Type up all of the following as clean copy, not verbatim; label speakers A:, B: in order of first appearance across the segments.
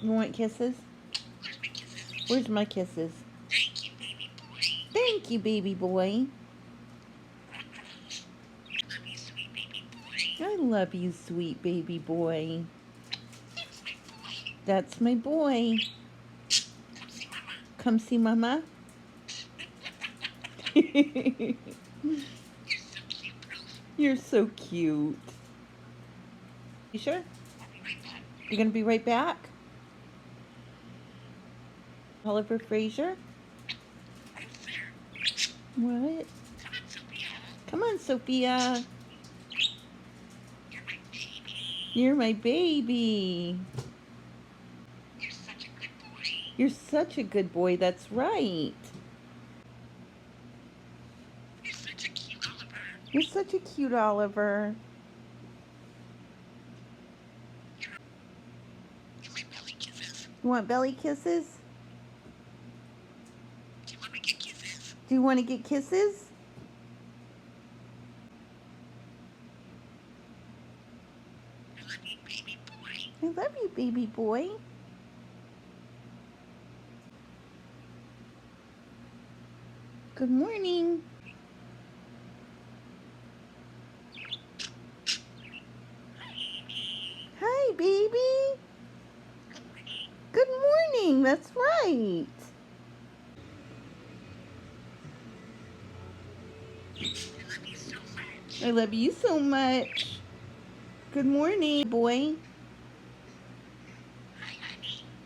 A: You want kisses? Where's my kisses? Thank you, baby boy. I love you, sweet baby boy. That's my boy. Come see mama. You're so cute. You sure? You're gonna be right back? Oliver Fraser? What? Come on, Sophia. You're my baby. You're such a good boy. That's right. You're such a cute Oliver. You want belly kisses? Do you want to get kisses? I love you, baby boy. Good morning. Hi, baby. Good morning. That's right. I love you so much. Good morning, boy.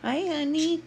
A: Hi, honey.